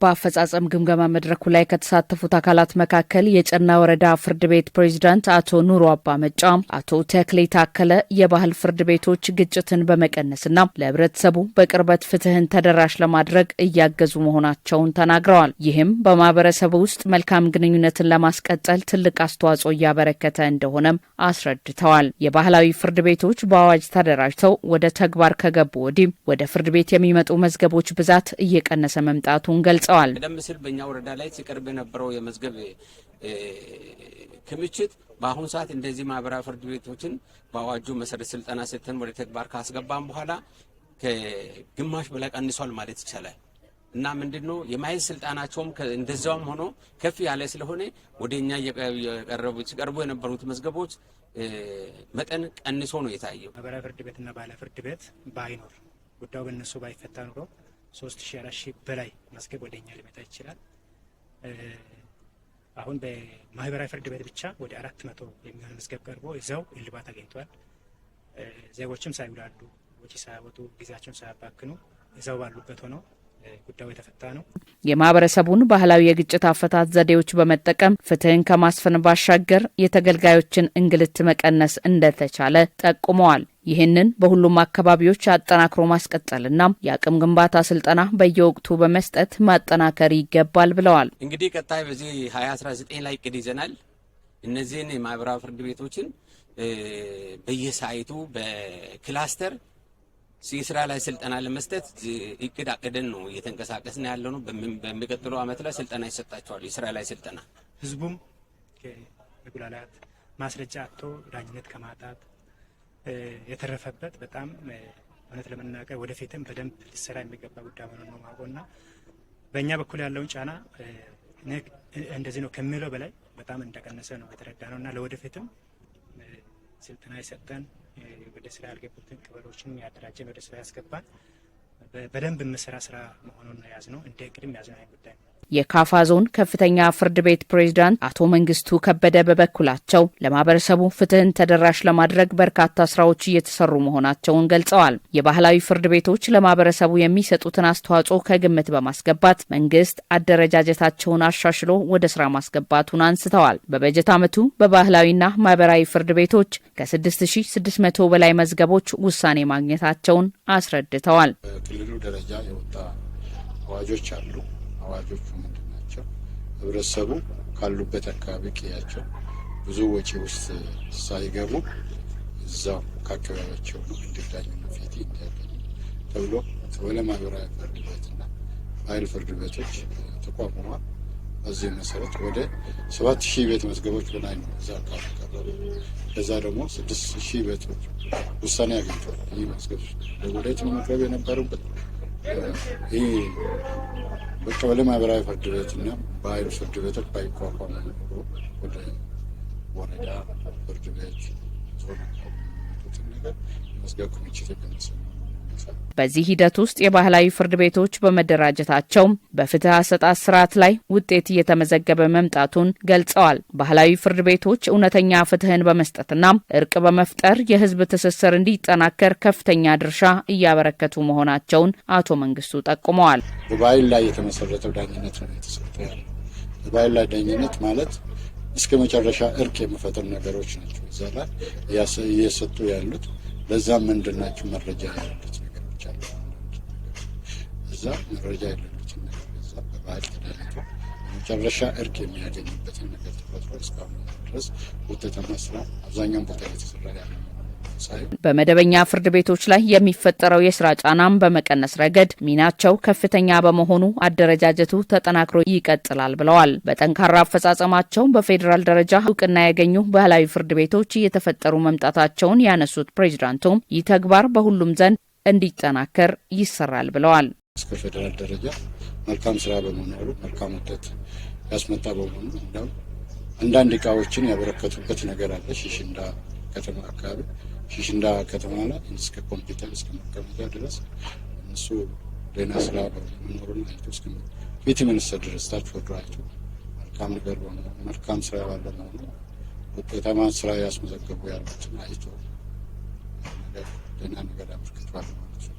በአፈጻጸም ግምገማ መድረኩ ላይ ከተሳተፉት አካላት መካከል የጨና ወረዳ ፍርድ ቤት ፕሬዝዳንት አቶ ኑሩ አባ መጫ፣ አቶ ተክሌ ታከለ የባህል ፍርድ ቤቶች ግጭትን በመቀነስና ለህብረተሰቡ በቅርበት ፍትህን ተደራሽ ለማድረግ እያገዙ መሆናቸውን ተናግረዋል። ይህም በማህበረሰቡ ውስጥ መልካም ግንኙነትን ለማስቀጠል ትልቅ አስተዋጽኦ እያበረከተ እንደሆነም አስረድተዋል። የባህላዊ ፍርድ ቤቶች በአዋጅ ተደራጅተው ወደ ተግባር ከገቡ ወዲህ ወደ ፍርድ ቤት የሚመጡ መዝገቦች ብዛት እየቀነሰ መምጣቱን ገልጸዋል። ቀደም ሲል በእኛ ወረዳ ላይ ሲቀርብ የነበረው የመዝገብ ክምችት በአሁኑ ሰዓት እንደዚህ ማህበራዊ ፍርድ ቤቶችን በአዋጁ መሰረት ስልጠና ሰጥተን ወደ ተግባር ካስገባን በኋላ ከግማሽ በላይ ቀንሷል ማለት ይቻላል። እና ምንድነው የማይል ስልጣናቸውም እንደዛውም ሆኖ ከፍ ያለ ስለሆነ ወደኛ ሲቀርቡ የነበሩት መዝገቦች መጠን ቀንሶ ነው የታየው። ማህበራዊ ፍርድ ቤትና ባለ ፍርድ ቤት ባይኖር ጉዳዩ በእነሱ ባይፈታ ኑሮ 3000 በላይ መዝገብ ወደኛ ሊመጣ ይችላል። አሁን በማህበራዊ ፍርድ ቤት ብቻ ወደ 400 የሚሆን መዝገብ ቀርቦ እዛው እልባት አግኝቷል። ዜጎችም ሳይውላሉ ወጪ ሳያወጡ ጊዜያቸውን ሳያባክኑ እዛው ባሉበት ሆነው ጉዳዩ የተፈታ ነው። የማህበረሰቡን ባህላዊ የግጭት አፈታት ዘዴዎች በመጠቀም ፍትህን ከማስፈን ባሻገር የተገልጋዮችን እንግልት መቀነስ እንደተቻለ ጠቁመዋል። ይህንን በሁሉም አካባቢዎች አጠናክሮ ማስቀጠልና የአቅም ግንባታ ስልጠና በየወቅቱ በመስጠት ማጠናከር ይገባል ብለዋል። እንግዲህ ቀጣይ በዚህ 2019 ላይ እቅድ ይዘናል። እነዚህን የማህበራዊ ፍርድ ቤቶችን በየሳይቱ በክላስተር የስራ ላይ ስልጠና ለመስጠት እቅድ አቅደን ነው እየተንቀሳቀስን ያለው ነው። በሚቀጥለው ዓመት ላይ ስልጠና ይሰጣቸዋል። የስራ ላይ ስልጠና ህዝቡም ከመጉላላት ማስረጃ አጥቶ ዳኝነት ከማጣት የተረፈበት በጣም እውነት ለመናገር ወደፊትም በደንብ ሊሰራ የሚገባ ጉዳይ ሆኖ ነው ማቆና በእኛ በኩል ያለውን ጫና እንደዚህ ነው ከሚለው በላይ በጣም እንደቀነሰ ነው የተረዳ ነው እና ለወደፊትም ስልጠና ይሰጠን ወደ ስራ ያልገቡትን ቀበሌዎችን ያደራጀን ወደ ስራ ያስገባን በደንብ መስራ ስራ መሆኑን ያዝነው እንደ እቅድም ያዝነው ጉዳይ ነው። የካፋ ዞን ከፍተኛ ፍርድ ቤት ፕሬዝዳንት አቶ መንግስቱ ከበደ በበኩላቸው ለማህበረሰቡ ፍትህን ተደራሽ ለማድረግ በርካታ ስራዎች እየተሰሩ መሆናቸውን ገልጸዋል። የባህላዊ ፍርድ ቤቶች ለማህበረሰቡ የሚሰጡትን አስተዋጽኦ ከግምት በማስገባት መንግስት አደረጃጀታቸውን አሻሽሎ ወደ ስራ ማስገባቱን አንስተዋል። በበጀት ዓመቱ በባህላዊና ማህበራዊ ፍርድ ቤቶች ከ6600 በላይ መዝገቦች ውሳኔ ማግኘታቸውን አስረድተዋል። በክልሉ ደረጃ የወጣ አዋጆች አሉ። አዋጆቹ ምንድን ናቸው? ህብረተሰቡ ካሉበት አካባቢ ቀያቸው ብዙ ወጪ ውስጥ ሳይገቡ እዛው ከአካባቢያቸው እንዲዳኙና ፍትህ እንዲያገኙ ተብሎ ወደ ማህበራዊ ፍርድ ቤትና ባህል ፍርድ ቤቶች ተቋቁሟል። በዚህ መሰረት ወደ 7000 ቤት መዝገቦች በላይ ነው እዛ አካባቢ ቀረቡ። ከዛ ደግሞ 6000 ቤቶች ውሳኔ አግኝተዋል። ይህ መዝገቦች ለወደት መቅረብ የነበሩበት ይህ በቀበሌ ማህበራዊ ፍርድ ቤትና ባህል ፍርድ ቤቶች ባይቋቋሙ ወደ ወረዳ ፍርድ ቤት ዞን ነገር መዝገብ ክምችት የቀነሰ ነው። በዚህ ሂደት ውስጥ የባህላዊ ፍርድ ቤቶች በመደራጀታቸው በፍትህ አሰጣጥ ስርዓት ላይ ውጤት እየተመዘገበ መምጣቱን ገልጸዋል። ባህላዊ ፍርድ ቤቶች እውነተኛ ፍትህን በመስጠትና እርቅ በመፍጠር የህዝብ ትስስር እንዲጠናከር ከፍተኛ ድርሻ እያበረከቱ መሆናቸውን አቶ መንግስቱ ጠቁመዋል። በባህል ላይ የተመሰረተው ዳኝነት ነው የተሰጠው ያለው። በባህል ላይ ዳኝነት ማለት እስከ መጨረሻ እርቅ የሚፈጥር ነገሮች ናቸው። እዛ ላይ እየሰጡ ያሉት ለዛም ምንድናቸው መረጃ ያሉት ነገሮች አሉ። እዛ መረጃ ያሉት ነገር እዛ በባህል ተዳኝቶ መጨረሻ እርቅ የሚያገኝበትን ነገር ተፈጥሮ እስካሁን ድረስ ውጤታማ ስራ አብዛኛውን ቦታ የተሰራ ያለ በመደበኛ ፍርድ ቤቶች ላይ የሚፈጠረው የስራ ጫናም በመቀነስ ረገድ ሚናቸው ከፍተኛ በመሆኑ አደረጃጀቱ ተጠናክሮ ይቀጥላል ብለዋል። በጠንካራ አፈጻጸማቸው በፌዴራል ደረጃ እውቅና ያገኙ ባህላዊ ፍርድ ቤቶች እየተፈጠሩ መምጣታቸውን ያነሱት ፕሬዝዳንቱም ይህ ተግባር በሁሉም ዘንድ እንዲጠናከር ይሰራል ብለዋል። እስከ ፌዴራል ደረጃ መልካም ስራ በመኖሩ መልካም ውጤት ያስመጣ በመሆኑ እንደው አንዳንድ እቃዎችን ያበረከቱበት ነገር አለ። ሽሽንዳ ከተማ አካባቢ ሽሽንዳ ከተማ ላይ እስከ ኮምፒውተር እስከ መቀመጫ ድረስ እነሱ ሌላ ስራ በመኖሩን አይቶ እስከ ቤተ ሚኒስትር ድረስ ታች ወርዷቸው መልካም ነገር በመሆኑ መልካም ስራ ባለ መሆኑ ውጤታማ ስራ ያስመዘገቡ ያሉትን አይቶ ሌላ ነገር አበርክተዋል ማለት ነው።